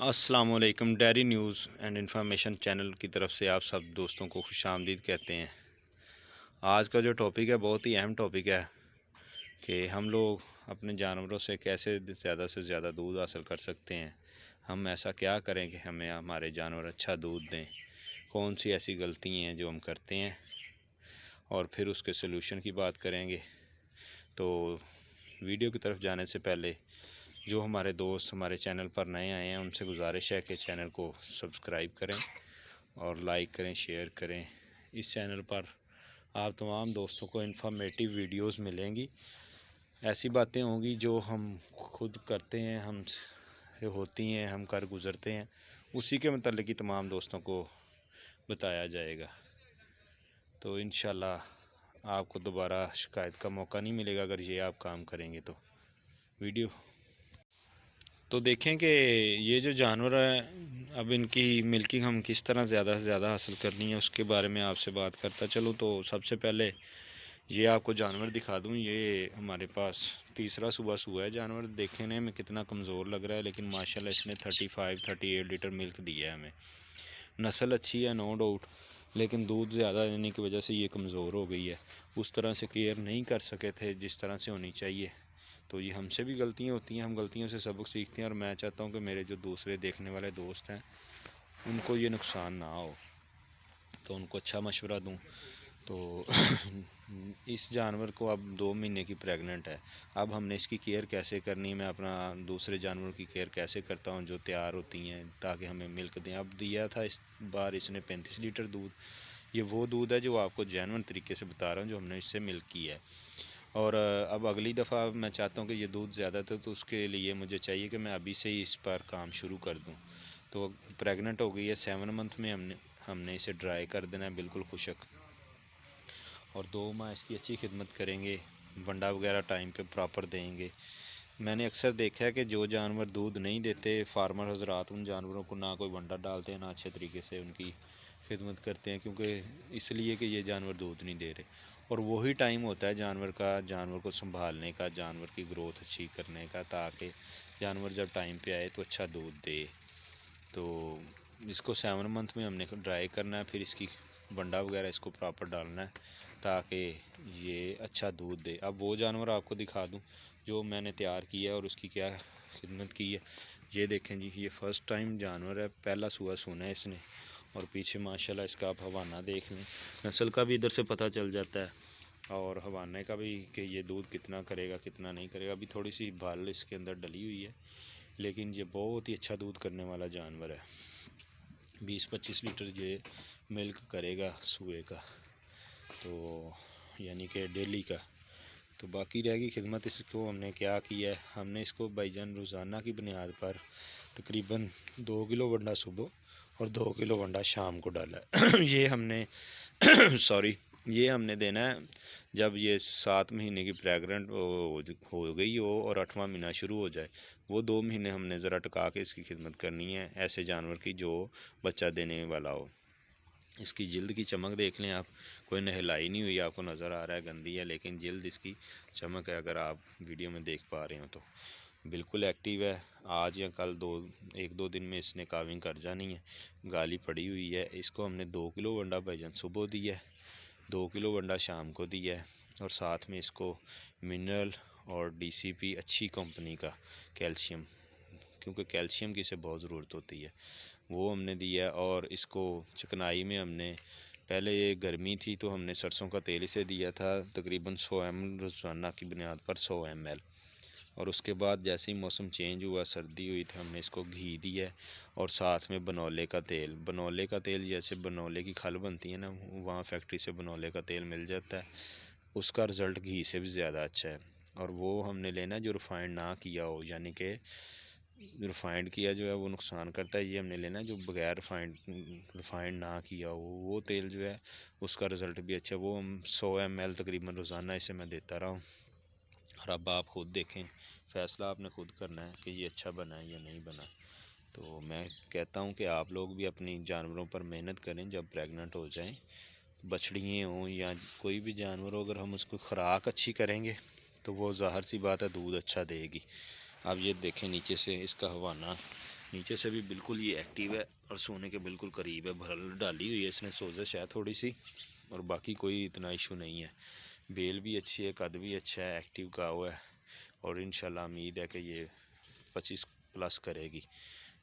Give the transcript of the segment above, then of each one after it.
अस्सलाम वालेकुम। Dairy news and information channel की तरफ से आप सब दोस्तों को खुशामदीद कहते हैं। आज का जो टॉपिक है बहुत ही अहम टॉपिक है कि हम लोग अपने जानवरों से कैसे ज़्यादा से ज़्यादा दूध हासिल कर सकते हैं। हम ऐसा क्या करें कि हमें हमारे जानवर अच्छा दूध दें, कौन सी ऐसी गलतियाँ हैं जो हम करते हैं, और फिर उसके सलूशन की बात करेंगे। तो वीडियो की तरफ जाने से पहले जो हमारे दोस्त हमारे चैनल पर नए आए हैं उनसे गुजारिश है कि चैनल को सब्सक्राइब करें और लाइक करें, शेयर करें। इस चैनल पर आप तमाम दोस्तों को इन्फॉर्मेटिव वीडियोस मिलेंगी, ऐसी बातें होंगी जो हम खुद करते हैं, हम होती हैं, हम कर गुज़रते हैं, उसी के मतलब की तमाम दोस्तों को बताया जाएगा। तो इंशाल्लाह आपको दोबारा शिकायत का मौका नहीं मिलेगा अगर ये आप काम करेंगे। तो वीडियो तो देखें कि ये जो जानवर है, अब इनकी मिल्किंग हम किस तरह ज़्यादा से ज़्यादा हासिल करनी है उसके बारे में आपसे बात करता चलूँ। तो सबसे पहले ये आपको जानवर दिखा दूँ। ये हमारे पास तीसरा सुबह हुआ है जानवर। देखने में कितना कमज़ोर लग रहा है, लेकिन माशाल्लाह इसने 35-38 लीटर मिल्क दिया है हमें। नस्ल अच्छी है, नो डाउट, लेकिन दूध ज़्यादा देने की वजह से ये कमज़ोर हो गई है। उस तरह से केयर नहीं कर सके थे जिस तरह से होनी चाहिए। तो ये हमसे भी गलतियाँ होती हैं, हम गलतियों से सबक सीखते हैं। और मैं चाहता हूँ कि मेरे जो दूसरे देखने वाले दोस्त हैं उनको ये नुकसान ना हो, तो उनको अच्छा मशवरा दूँ। तो इस जानवर को अब 2 महीने की प्रेग्नेंट है। अब हमने इसकी केयर कैसे करनी है, मैं अपना दूसरे जानवरों की केयर कैसे करता हूँ जो तैयार होती हैं ताकि हमें मिल्क दें। अब दिया था इस बार इसने 35 लीटर दूध। ये वो दूध है जो आपको जेन्युइन तरीके से बता रहा हूँ, जो हमने इससे मिल्क की है। और अब अगली दफ़ा मैं चाहता हूँ कि ये दूध ज़्यादा था, तो उसके लिए मुझे चाहिए कि मैं अभी से ही इस पर काम शुरू कर दूँ। तो प्रेग्नेंट हो गई है, 7 मंथ में हमने इसे ड्राई कर देना है बिल्कुल खुशक, और 2 माह इसकी अच्छी खिदमत करेंगे। वंडा वगैरह टाइम पे प्रॉपर देंगे। मैंने अक्सर देखा है कि जो जानवर दूध नहीं देते, फार्मर हजरात उन जानवरों को ना कोई वंडा डालते हैं, ना अच्छे तरीके से उनकी खिदमत करते हैं, क्योंकि इसलिए कि ये जानवर दूध नहीं दे रहे। और वही टाइम होता है जानवर का, जानवर को संभालने का, जानवर की ग्रोथ अच्छी करने का, ताकि जानवर जब टाइम पे आए तो अच्छा दूध दे। तो इसको 7 मंथ में हमने ड्राई करना है, फिर इसकी वंडा वगैरह इसको प्रॉपर डालना है ताकि ये अच्छा दूध दे। अब वो जानवर आपको दिखा दूं जो मैंने तैयार किया है और उसकी क्या खिदमत की है। ये देखें जी, ये फ़र्स्ट टाइम जानवर है, पहला सुबह सुना है इसने। और पीछे माशाल्लाह इसका आप हवाना देख लें, नस्ल का भी इधर से पता चल जाता है, और हवाने का भी कि ये दूध कितना करेगा कितना नहीं करेगा। अभी थोड़ी सी भाल इसके अंदर डली हुई है, लेकिन ये बहुत ही अच्छा दूध करने वाला जानवर है। 20-25 लीटर ये मिल्क करेगा सुबह का, तो यानी कि डेली का। तो बाकी रहेगी खिदमत। इसको हमने क्या किया है, हमने इसको भाईजान रोज़ाना की बुनियाद पर तकरीबन 2 किलो वंडा सुबह और 2 किलो वंडा शाम को डाला है। ये हमने सॉरी, ये हमने देना है जब ये 7 महीने की प्रेग्नेंट हो गई हो और 8वां महीना शुरू हो जाए। वो 2 महीने हमने ज़रा टका के इसकी खिदमत करनी है, ऐसे जानवर की जो बच्चा देने वाला हो। इसकी जिल्द की चमक देख लें आप, कोई नहलाई नहीं हुई, आपको नज़र आ रहा है गंदी है, लेकिन जिल्द इसकी चमक है। अगर आप वीडियो में देख पा रहे हो तो बिल्कुल एक्टिव है। आज या कल 1-2 दिन में इसने काविंग कर जानी है। गाली पड़ी हुई है। इसको हमने 2 किलो वंडा भाईजान सुबह दिया है, 2 किलो वंडा शाम को दिया है, और साथ में इसको मिनरल और DCP अच्छी कंपनी का कैल्शियम, क्योंकि कैल्शियम की इसे बहुत ज़रूरत होती है, वो हमने दिया है। और इसको चिकनाई में हमने पहले, ये गर्मी थी तो हमने सरसों का तेल इसे दिया था तकरीबन 100 ml रोज़ाना की बुनियाद पर, 100 ml। और उसके बाद जैसे ही मौसम चेंज हुआ, सर्दी हुई, तो हमने इसको घी दिया है, और साथ में बनौले का तेल। बनौले का तेल जैसे बनौले की खल बनती है ना, वहाँ फैक्ट्री से बनौले का तेल मिल जाता है, उसका रिज़ल्ट घी से भी ज़्यादा अच्छा है। और वो हमने लेना जो रिफ़ाइंड ना किया हो, यानी कि रिफ़ाइंड किया जो है वो नुकसान करता है। ये हमने लेना जो बग़ैर रिफ़ाइंड ना किया हो, वो तेल जो है उसका रिज़ल्ट भी अच्छा है। वो हम 100 ml तकरीबन रोज़ाना इसे मैं देता रहा हूँ। और अब आप ख़ुद देखें, फ़ैसला आपने ख़ुद करना है कि ये अच्छा बना है या नहीं बना। तो मैं कहता हूँ कि आप लोग भी अपनी जानवरों पर मेहनत करें। जब प्रेग्नेंट हो जाएं, बछड़ियाँ हों या कोई भी जानवर हो, अगर हम उसको ख़ुराक अच्छी करेंगे तो वो ज़ाहिर सी बात है दूध अच्छा देगी। अब ये देखें नीचे से इसका हवाना नीचे से भी बिल्कुल ये एक्टिव है और सोने के बिल्कुल करीब है। भरल डाली हुई है इसने सोजिश है थोड़ी सी, और बाकी कोई इतना इशू नहीं है। बेल भी अच्छी है, कद भी अच्छा है, एक्टिव का हुआ है, और इंशाल्लाह उम्मीद है कि ये 25 प्लस करेगी।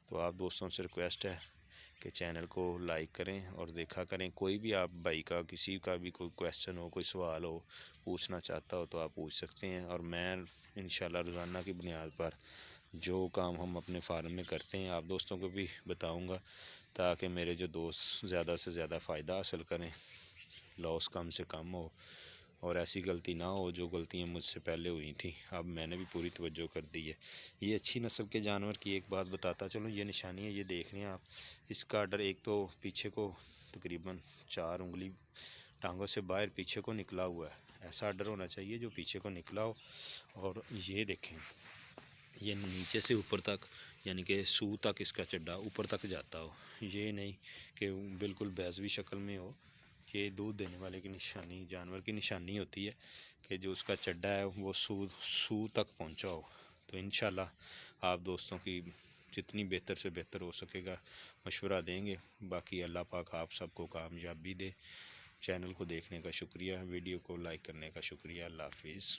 तो आप दोस्तों से रिक्वेस्ट है कि चैनल को लाइक करें और देखा करें। कोई भी आप भाई का किसी का भी कोई क्वेश्चन हो, कोई सवाल हो, पूछना चाहता हो तो आप पूछ सकते हैं। और मैं इंशाल्लाह रोज़ाना की बुनियाद पर जो काम हम अपने फार्म में करते हैं आप दोस्तों को भी बताऊंगा, ताकि मेरे जो दोस्त ज़्यादा से ज़्यादा फ़ायदा हासिल करें, लॉस कम से कम हो, और ऐसी गलती ना हो जो गलतियां मुझसे पहले हुई थी। अब मैंने भी पूरी तवज्जो कर दी है। ये अच्छी नस्ल के जानवर की एक बात बताता चलो, ये निशानी है, ये देख रहे हैं आप। इसका आर्डर एक तो पीछे को तकरीबन 4 उंगली टांगों से बाहर पीछे को निकला हुआ है। ऐसा आर्डर होना चाहिए जो पीछे को निकला हो। और ये देखें, ये नीचे से ऊपर तक, यानी कि सू तक इसका चड्डा ऊपर तक जाता हो। ये नहीं कि बिल्कुल बैजवी शक्ल में हो। ये दूध देने वाले की निशानी, जानवर की निशानी होती है कि जो उसका चड्डा है वो सू तक पहुंचा हो। तो इंशाल्लाह आप दोस्तों की जितनी बेहतर से बेहतर हो सकेगा मशवरा देंगे। बाकी अल्लाह पाक आप सबको कामयाबी दे। चैनल को देखने का शुक्रिया, वीडियो को लाइक करने का शुक्रिया। अल्लाह हाफिज़।